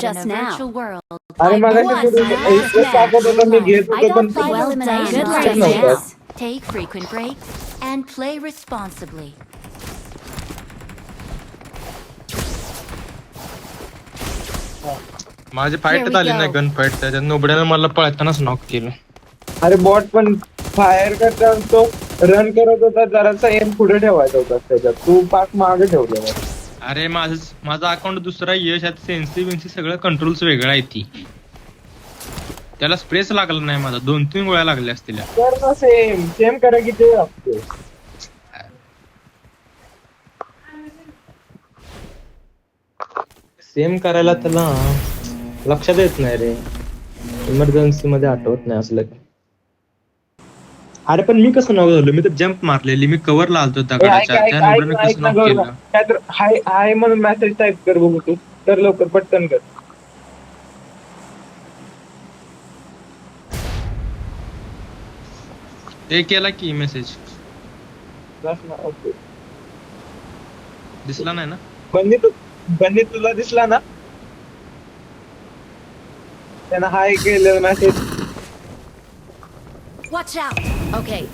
just now. अरे I मला was last इतकं टाकत होता मी घेत I होतो got पण 5 ते eliminations Good luck, just man. now. Take frequent breaks and play responsibly. माझी फाईट झाली नाही गन फाईट त्याच्यात नोबड्यानं मला पळतानाच नॉक केलं. अरे बॉट पण फायर करताना तो रन करत होता जरासा एम पुढे ठेवायचा होता त्याच्यात तू पाक मागे ठेवलेला. अरे माझं अकाउंट दुसरा यश आता सेन्सी बिन्सी सगळं कंट्रोल्स वेगळं आहे ती. त्याला स्प्रेस लागला नाही माझा 2-3 गोळ्या लागल्या असतील. कर ना सेम सेम करा की ते असते. सेम करायला त्याला लक्षात येत नाही रे. इमर्जन्सी मध्ये आठवत नाही असलं. अरे पण मी कसं नॉक झालो मी तर जंप मारलेली मी कव्हर लावतो दगडाच्या त्या नोबड्यानं कसं नॉक केलं. काय तर हाय हाय म्हणून मेसेज टाईप कर बघू तू तर लवकर पटकन कर. ते केला की मेसेज ओके दिसला नाही ना. बन्नी तुला दिसला ना त्यानं हाय केलं message. Watch out. Okay.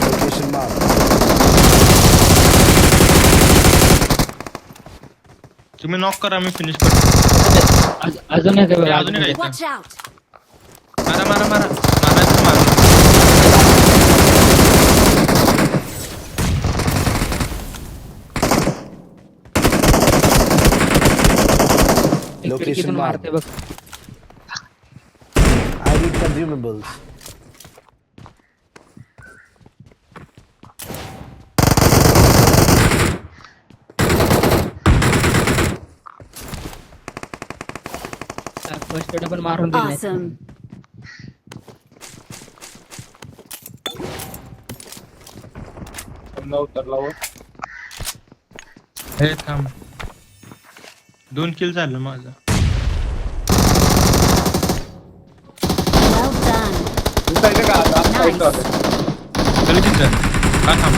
Location marked. तुम्ही नॉक करा मी फिनिश करतो. अजून एक अजून एक Watch out. मारा मारा मारा मारायचं मारा. Location marked. मारते बघ. I need consumables. First aid पण मारून दिले. Awesome. हे थांब 2 किल झालं माझं. Well done. Nice. चल तिथं का थांब.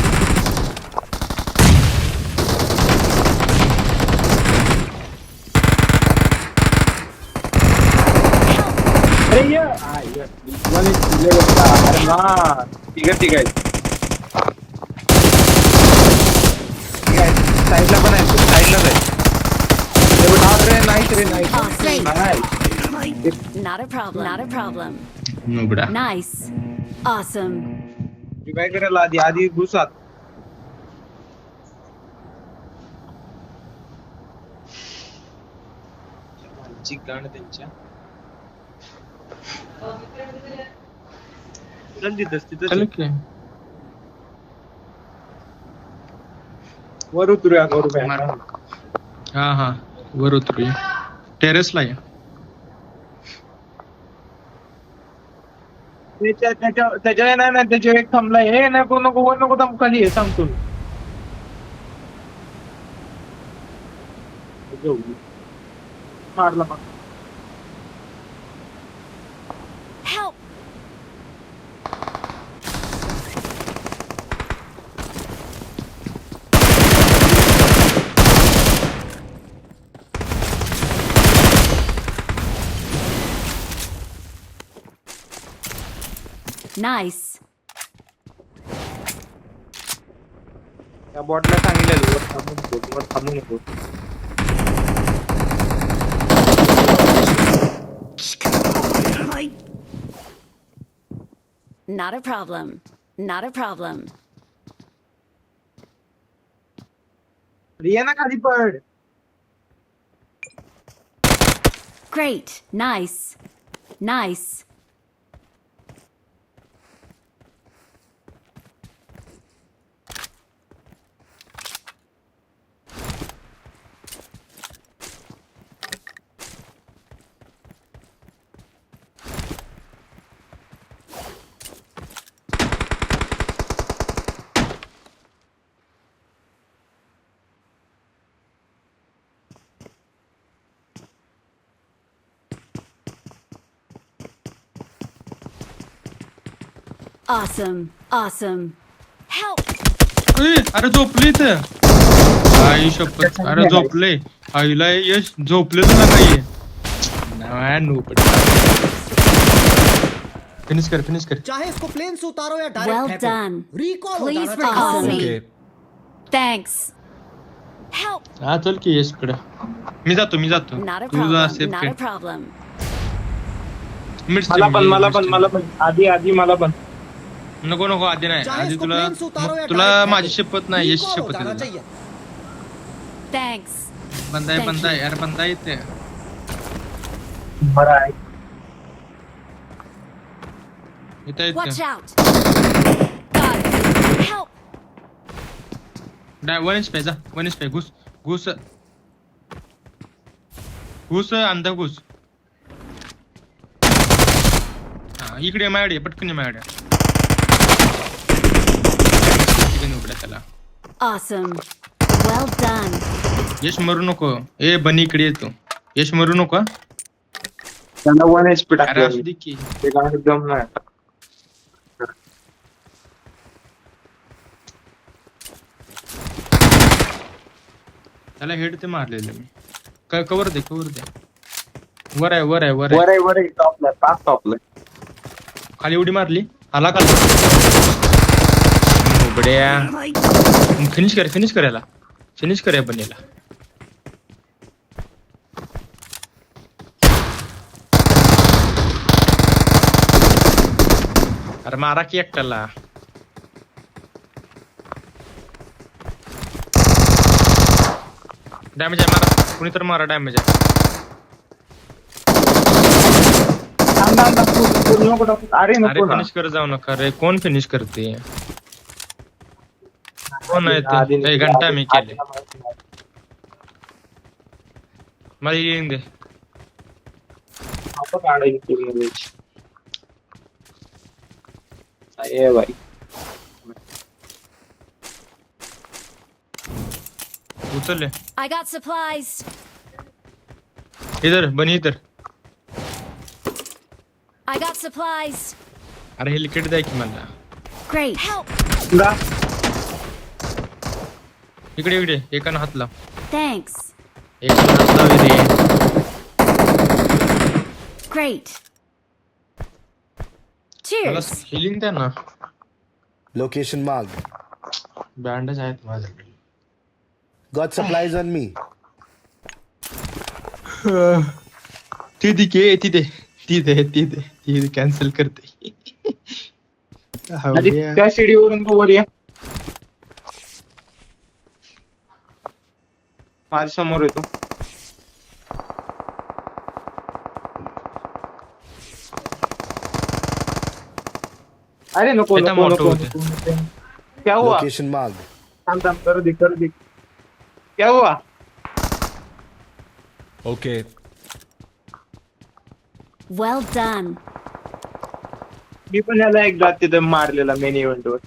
अरे ये अरे ना ठीक आहे साईडला पण आहे साईडलाच आहे. अरे nice ray nice. Not a problem. Not a problem. नोबडा Nice. Awesome. मी काय करायला आधी घुसात गाणं त्यांच्या चल तिथं चल की वर उतरूया हा वर उतरूया टेरेसला या. त्याच्या नाही त्याच्या एक थांबला हे नको वर नको थांब खाली आहे सांगतो. मारला मग Help. Nice. त्या बॉटला सांगितलेलं वर थांबू नको. Not a problem. Not a problem. Riya ना खाली पड. Great. Nice. Nice. Awesome. Awesome. Help. अरे झोपले इथं. आई शपथ. अरे झोपले. आईला यश झोपले तुला काही. फिनिश कर. चाहे इसको प्लेन से उतारो या डायरेक्ट Well फेंको, done. रिकॉल हो Please जाना recall चाहिए। me. Thanks. Help. हा चल की यश कडे. मी जातो. Not a तुझा problem. Safe Not a problem. मला पण आधी मला पण. नको आधी नाही. चाहे आधी इसको तुला प्लेन से उतारो या तुला डायरेक्ट माझी फेंको, शपथ नाही. यश रिकॉल हो शपथ जाना आहे तुला. चाहिए। Thanks. बंदा आहे यार. बंदा येते. बरं आहे. Watch out. Got it. Help. वन एच पे घुस अंदा घुस. हा इकडे माझ्याकडे पटकन माझ्याकडे. उघड्या त्याला. Awesome. Well done. यश मरू नको. ए बनी इकडे येतो. यश मरू नको. त्यांना 1 HP अरे टाकलं असू दे की. ते काय एकदम नाही. त्याला हेड ते मारलेलं मी. कवर दे. वर आहे. वर टॉपला पाच टॉपला. खाली उडी मारली. आला का बड्या. फिनिश कर याला. फिनिश कर या बनीला. अरे मारा की एकट्याला. डॅमेज आहे. मारा कुणी तर मारा. डॅमेज आहे. अरे अरे नको ना. फिनिश कर जाऊ नका रे. कोण फिनिश करते. कोण आहे ते. घंटा मी केले. मला येईन दे. आपण काढायची पूर्ण match. आहे भाई. उचलले. I got supplies. इधर बनी इधर. I got supplies. अरे हे लिकेट द्या की मला. Great. Help. तुला इकडे एकानं हात लाव. Thanks. एकानं हात लाव रे. Great. मला Cheers. हिलिंग द्या ना. Location marked. बँडेज आहेत माझ्याकडे. Got supplies on me. ती कॅन्सल करते. आधी त्या शिडीवरून तू वर ये. माझ्या समोर येतो. अरे नको इथं नको मोठं नको होतं. नको. क्या हुआ? Location marked. थांब कर दे. क्या हुआ? Okay. Well done. मी पण याला एकदा तिथे मारलेला मेन इव्हेंट वर.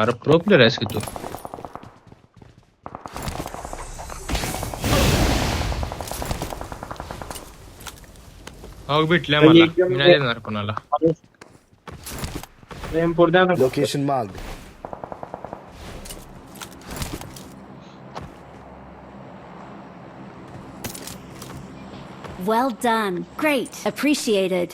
अरे प्रो प्लेअर आहेस की तू. भेटल्या मला. मी नाही देणार कोणाला. M4 द्या ना. Location marked. Well done. Great. Appreciated.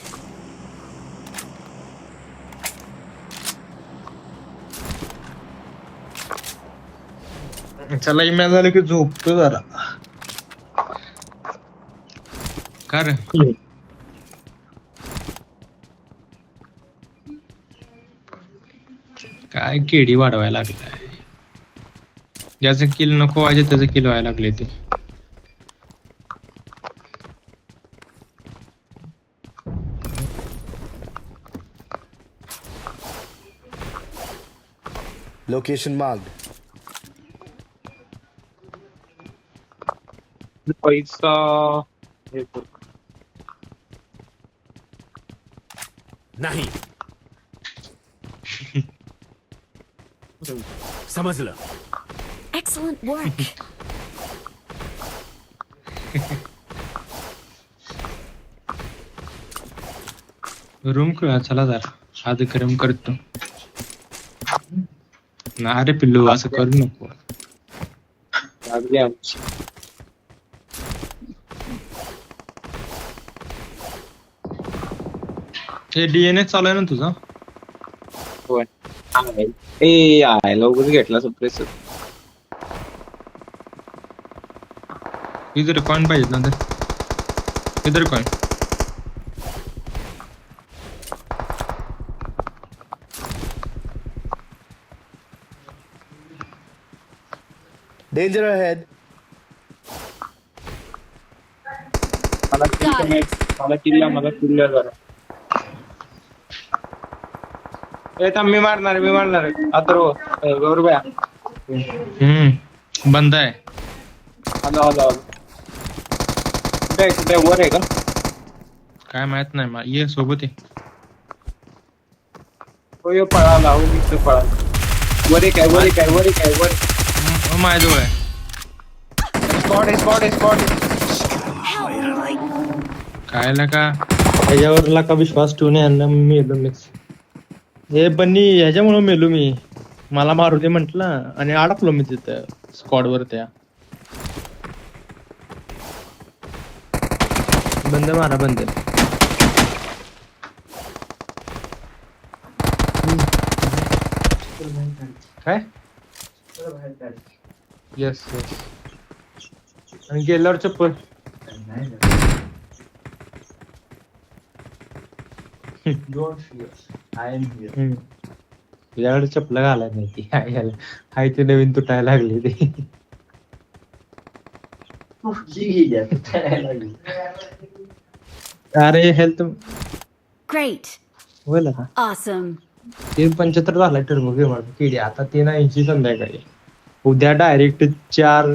चला इमेल झालं की झोपतो जरा. का रे. काय केडी वाढवायला लागलाय. ज्याचं किल नको व्हायचे त्याचं किल व्हायला लागले ते. Location marked. पैसा हे कर. नहीं समझ लो। Excellent work. रूम चला जरा. आज क्रम करतो ना रे पिल्लू असं करू नको. लागली आमची. हे डीएनए चालू आहे ना तुझा? होय. ए आय लवकर घेतला सप्रेसर. इधर कॉइन पाहिजेत ना तर इधर कॉइन. Danger ahead. मला किल्ला जरा. ए थांब मी मारणार अथर्व गौरवया. बंद आहे. आलो. कुठे वर आहे का? काय माहित नाही मला. ये सोबत आहे. हो पळाला हो मित्र पळाला. वर आहे काय माझ्याजवळ आहे. स्पॉट. काय का ह्याच्यावर का विश्वास ठेवून यांना मेलो मीच. हे बन्नी ह्याच्यामुळे मेलो मी. मला मारू दे म्हंटल आणि अडकलो मी तिथं स्क्वॉड वर त्या. बंद मारा बंद. काय येस आणि गेल्यावर चप्पल. तुझ्याकडे चप्पल घालायला नाही ती हाय ते नवीन तुटायला लागली ते. अरे हेल्थ Great. होईल का? Awesome. ते 75 झालाय टर्बो गेमर किडी. आता ते 80 संध्याकाळी. उद्या डायरेक्ट 4